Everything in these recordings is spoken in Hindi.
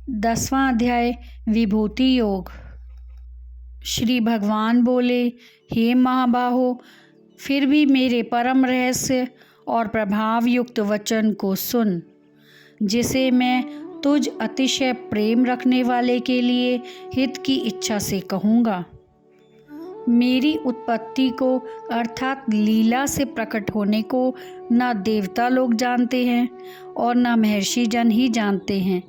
10वां अध्याय विभूति योग। श्री भगवान बोले, हे महाबाहो, फिर भी मेरे परम रहस्य और प्रभाव युक्त वचन को सुन, जिसे मैं तुझ अतिशय प्रेम रखने वाले के लिए हित की इच्छा से कहूँगा। मेरी उत्पत्ति को अर्थात लीला से प्रकट होने को न देवता लोग जानते हैं और न महर्षि जन ही जानते हैं,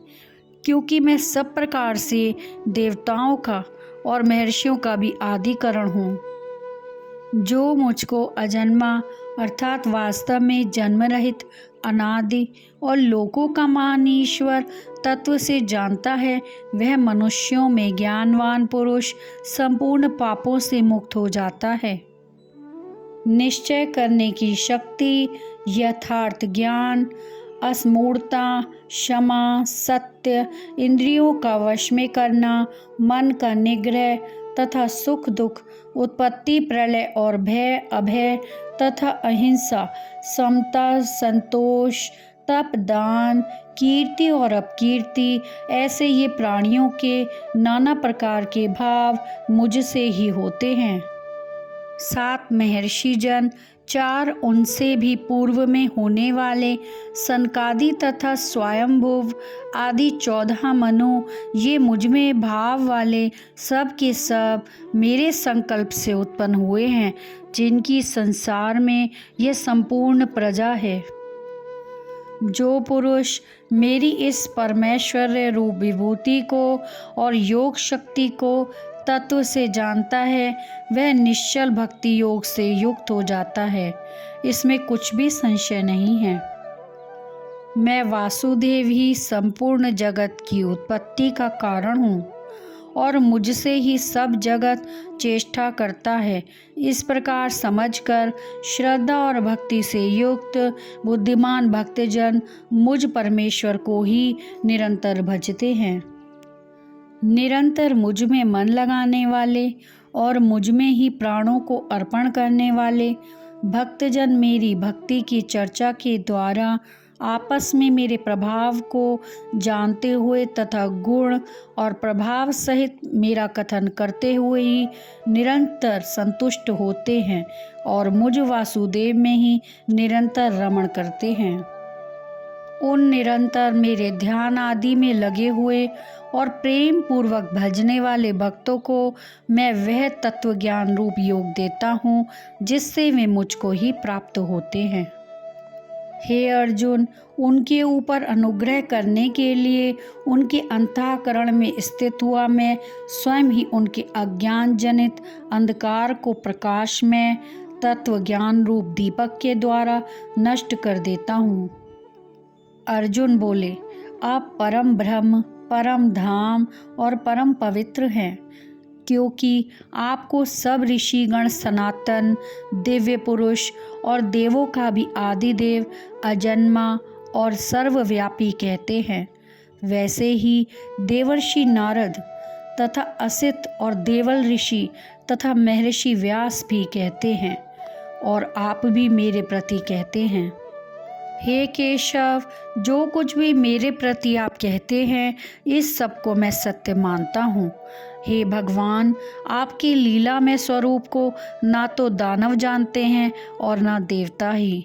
क्योंकि मैं सब प्रकार से देवताओं का और महर्षियों का भी आदिकरण हूँ। जो मुझको अजन्मा अर्थात वास्तव में जन्म रहित अनादि और लोकों का महान ईश्वर तत्व से जानता है, वह मनुष्यों में ज्ञानवान पुरुष संपूर्ण पापों से मुक्त हो जाता है। निश्चय करने की शक्ति, यथार्थ ज्ञान, असमूढ़ता, क्षमा, सत्य, इंद्रियों का वश में करना, मन का निग्रह तथा सुख दुख, उत्पत्ति प्रलय और भय अभय तथा अहिंसा, समता, संतोष, तप, दान, कीर्ति और अपकीर्ति, ऐसे ये प्राणियों के नाना प्रकार के भाव मुझसे ही होते हैं। 7 महर्षि जन, 4 उनसे भी पूर्व में होने वाले सनकादि तथा स्वयंभुव आदि 14 मनु, ये मुझ में भाव वाले सब के सब मेरे संकल्प से उत्पन्न हुए हैं, जिनकी संसार में यह संपूर्ण प्रजा है। जो पुरुष मेरी इस परमेश्वर्य रूप विभूति को और योग शक्ति को तत्व से जानता है, वह निश्चल भक्ति योग से युक्त हो जाता है, इसमें कुछ भी संशय नहीं है। मैं वासुदेव ही संपूर्ण जगत की उत्पत्ति का कारण हूँ और मुझसे ही सब जगत चेष्टा करता है। इस प्रकार समझकर श्रद्धा और भक्ति से युक्त बुद्धिमान भक्तजन मुझ परमेश्वर को ही निरंतर भजते हैं। निरंतर मुझ में मन लगाने वाले और मुझ में ही प्राणों को अर्पण करने वाले भक्तजन मेरी भक्ति की चर्चा के द्वारा आपस में मेरे प्रभाव को जानते हुए तथा गुण और प्रभाव सहित मेरा कथन करते हुए ही निरंतर संतुष्ट होते हैं और मुझ वासुदेव में ही निरंतर रमण करते हैं। उन निरंतर मेरे ध्यान आदि में लगे हुए और प्रेम पूर्वक भजने वाले भक्तों को मैं वह तत्व ज्ञान रूप योग देता हूँ, जिससे वे मुझको ही प्राप्त होते हैं। हे अर्जुन, उनके ऊपर अनुग्रह करने के लिए उनके अंतःकरण में स्थित हुआ मैं स्वयं ही उनके अज्ञान जनित अंधकार को प्रकाश में तत्व ज्ञान रूप दीपक के द्वारा नष्ट कर देता हूँ। अर्जुन बोले, आप परम ब्रह्म, परम धाम और परम पवित्र हैं, क्योंकि आपको सब ऋषिगण सनातन दिव्य पुरुष और देवों का भी आदिदेव, अजन्मा और सर्वव्यापी कहते हैं। वैसे ही देवर्षि नारद तथा असित और देवल ऋषि तथा महर्षि व्यास भी कहते हैं, और आप भी मेरे प्रति कहते हैं। हे केशव, जो कुछ भी मेरे प्रति आप कहते हैं, इस सब को मैं सत्य मानता हूँ। हे भगवान, आपकी लीला में स्वरूप को ना तो दानव जानते हैं और ना देवता ही।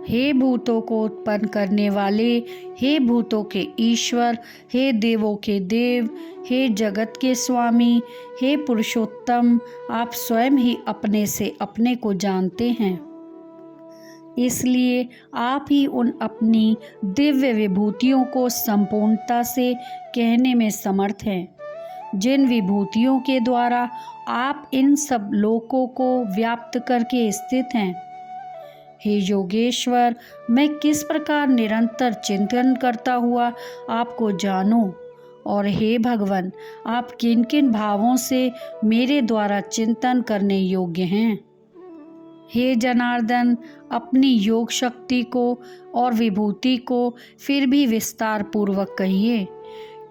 हे भूतों को उत्पन्न करने वाले, हे भूतों के ईश्वर, हे देवों के देव, हे जगत के स्वामी, हे पुरुषोत्तम, आप स्वयं ही अपने से अपने को जानते हैं। इसलिए आप ही उन अपनी दिव्य विभूतियों को संपूर्णता से कहने में समर्थ हैं, जिन विभूतियों के द्वारा आप इन सब लोकों को व्याप्त करके स्थित हैं। हे योगेश्वर, मैं किस प्रकार निरंतर चिंतन करता हुआ आपको जानूं, और हे भगवान, आप किन किन भावों से मेरे द्वारा चिंतन करने योग्य हैं। हे जनार्दन, अपनी योग शक्ति को और विभूति को फिर भी विस्तार पूर्वक कहिए,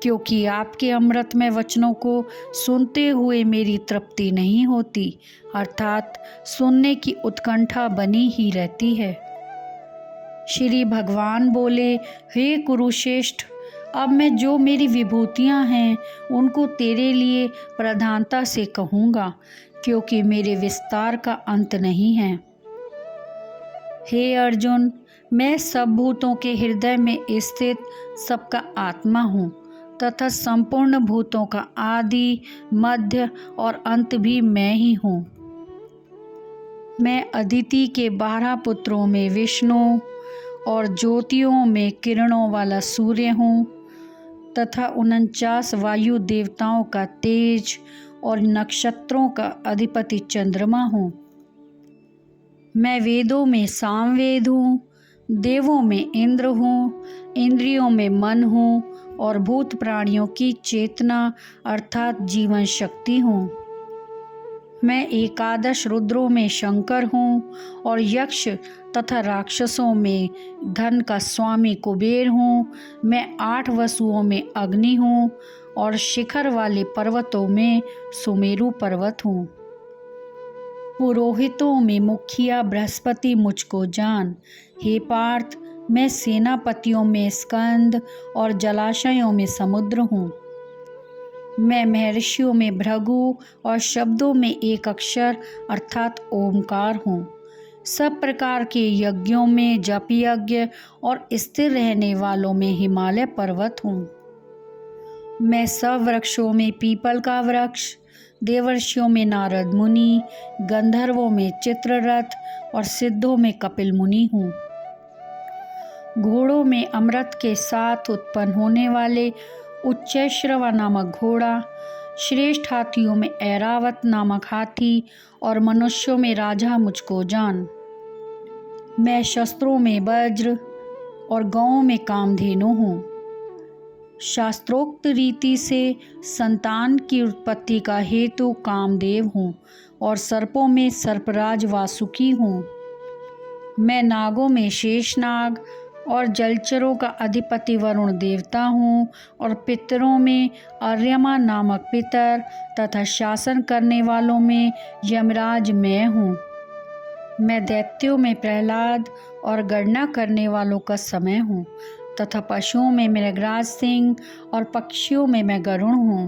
क्योंकि आपके अमृतमय वचनों को सुनते हुए मेरी तृप्ति नहीं होती, अर्थात सुनने की उत्कंठा बनी ही रहती है। श्री भगवान बोले, हे कुरुश्रेष्ठ, अब मैं जो मेरी विभूतियाँ हैं उनको तेरे लिए प्रधानता से कहूँगा, क्योंकि मेरे विस्तार का अंत नहीं है। हे अर्जुन, मैं सब भूतों के हृदय में स्थित सबका आत्मा हूँ तथा संपूर्ण भूतों का आदि, मध्य और अंत भी मैं ही हूँ। मैं अदिति के 12 पुत्रों में विष्णु और ज्योतियों में किरणों वाला सूर्य हूँ तथा 49 वायु देवताओं का तेज और नक्षत्रों का अधिपति चंद्रमा हूँ। मैं वेदों में सामवेद हूँ, देवों में इंद्र हूँ, इंद्रियों में मन हूँ और भूत प्राणियों की चेतना अर्थात जीवन शक्ति हूँ। मैं एकादश रुद्रों में शंकर हूँ और यक्ष तथा राक्षसों में धन का स्वामी कुबेर हूँ। मैं 8 वसुओं में अग्नि हूँ और शिखर वाले पर्वतों में सुमेरु पर्वत हूँ। पुरोहितों में मुखिया बृहस्पति मुझको जान। हे पार्थ, मैं सेनापतियों में स्कंद और जलाशयों में समुद्र हूँ। मैं महर्षियों में भृगु और शब्दों में एक अक्षर अर्थात ओमकार हूँ। सब प्रकार के यज्ञों में जप यज्ञ और स्थिर रहने वालों में हिमालय पर्वत हूँ। मैं सब वृक्षों में पीपल का वृक्ष, देवर्षियों में नारद मुनि, गंधर्वों में चित्ररथ और सिद्धों में कपिल मुनि हूँ। घोड़ों में अमृत के साथ उत्पन्न होने वाले उच्चैश्रवा नामक घोड़ा, श्रेष्ठ हाथियों में ऐरावत नामक हाथी और मनुष्यों में राजा मुझको जान। मैं शस्त्रों में वज्र और गौओं में कामधेनु हूँ। शास्त्रोक्त रीति से संतान की उत्पत्ति का हेतु कामदेव हूँ और सर्पों में सर्पराज वासुकी हूँ। मैं नागों में शेषनाग और जलचरों का अधिपति वरुण देवता हूँ और पितरों में अर्यमा नामक पितर तथा शासन करने वालों में यमराज मैं हूँ। मैं दैत्यों में प्रहलाद और गणना करने वालों का समय हूँ तथा पशुओं में मृगराज सिंह और पक्षियों में मैं गरुण हूँ।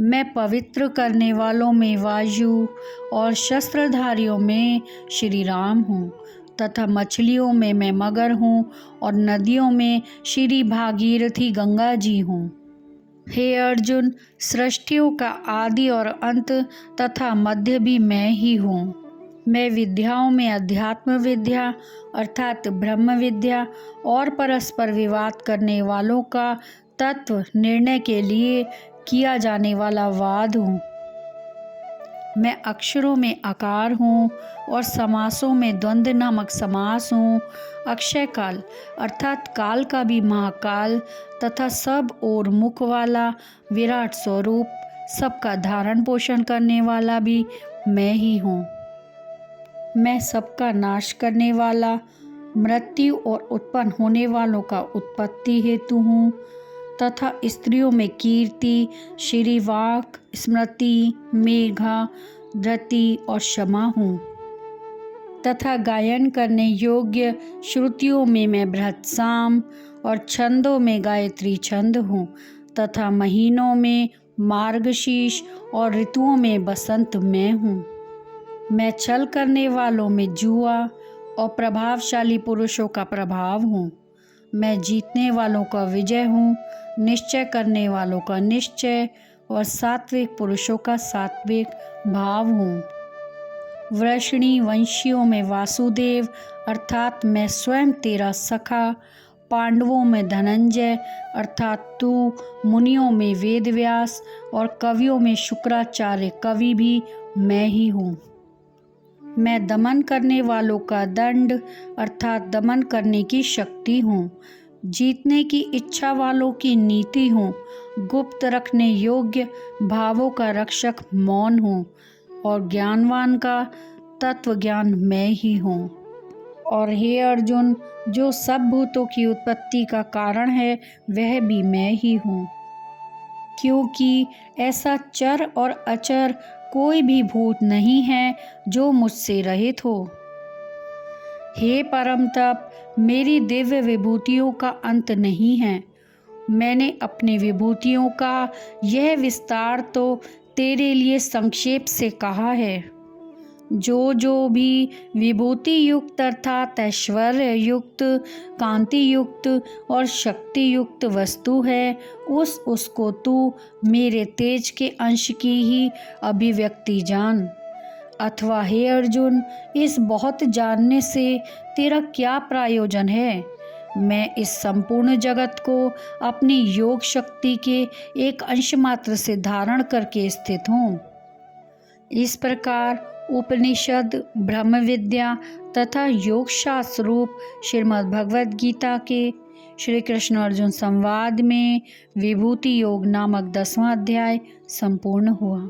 मैं पवित्र करने वालों में वायु और शस्त्रधारियों में श्री राम हूँ तथा मछलियों में मैं मगर हूँ और नदियों में श्री भागीरथी गंगा जी हूँ। हे अर्जुन, सृष्टियों का आदि और अंत तथा मध्य भी मैं ही हूँ। मैं विद्याओं में अध्यात्म विद्या अर्थात ब्रह्म विद्या और परस्पर विवाद करने वालों का तत्व निर्णय के लिए किया जाने वाला वाद हूँ। मैं अक्षरों में आकार हूँ और समासों में द्वंद्व नामक समास हूँ। अक्षय काल अर्थात काल का भी महाकाल तथा सब और मुख वाला विराट स्वरूप, सबका धारण पोषण करने वाला भी मैं ही हूँ। मैं सबका नाश करने वाला, मृत्यु और उत्पन्न होने वालों का उत्पत्ति हेतु हूँ तथा स्त्रियों में कीर्ति, श्रीवाक, स्मृति, मेघा, धृति और क्षमा हूँ तथा गायन करने योग्य श्रुतियों में मैं बृहत्साम और छंदों में गायत्री छंद हूँ तथा महीनों में मार्गशीर्ष और ऋतुओं में बसंत मैं हूँ। मैं छल करने वालों में जुआ और प्रभावशाली पुरुषों का प्रभाव हूँ। मैं जीतने वालों का विजय हूँ, निश्चय करने वालों का निश्चय और सात्विक पुरुषों का सात्विक भाव हूँ। वृषणी वंशियों में वासुदेव अर्थात मैं स्वयं तेरा सखा, पांडवों में धनंजय अर्थात तू, मुनियों में वेदव्यास और कवियों में शुक्राचार्य कवि भी मैं ही हूँ। मैं दमन करने वालों का दंड अर्थात दमन करने की शक्ति हूँ। जीतने की इच्छा वालों की नीति हूँ। गुप्त रखने योग्य भावों का रक्षक मौन हूँ और ज्ञानवान का तत्व ज्ञान मैं ही हूँ। और हे अर्जुन, जो सब भूतों की उत्पत्ति का कारण है वह भी मैं ही हूँ, क्योंकि ऐसा चर और अचर कोई भी भूत नहीं है जो मुझसे रहित हो। हे परम तप, मेरी दिव्य विभूतियों का अंत नहीं है मैंने अपनी विभूतियों का यह विस्तार तो तेरे लिए संक्षेप से कहा है। जो जो भी विभूति युक्त अर्थात ऐश्वर्य युक्त, कांति युक्त और शक्ति युक्त वस्तु है, उसको तू मेरे तेज के अंश की ही अभिव्यक्ति जान। अथवा हे अर्जुन, इस बहुत जानने से तेरा क्या प्रयोजन है? मैं इस संपूर्ण जगत को अपनी योग शक्ति के एक अंश मात्र से धारण करके स्थित हूँ। इस प्रकार उपनिषद, ब्रह्म विद्या तथा योग शास्त्र रूप श्रीमद् भगवद गीता के श्री कृष्ण अर्जुन संवाद में विभूति योग नामक 10वां अध्याय संपूर्ण हुआ।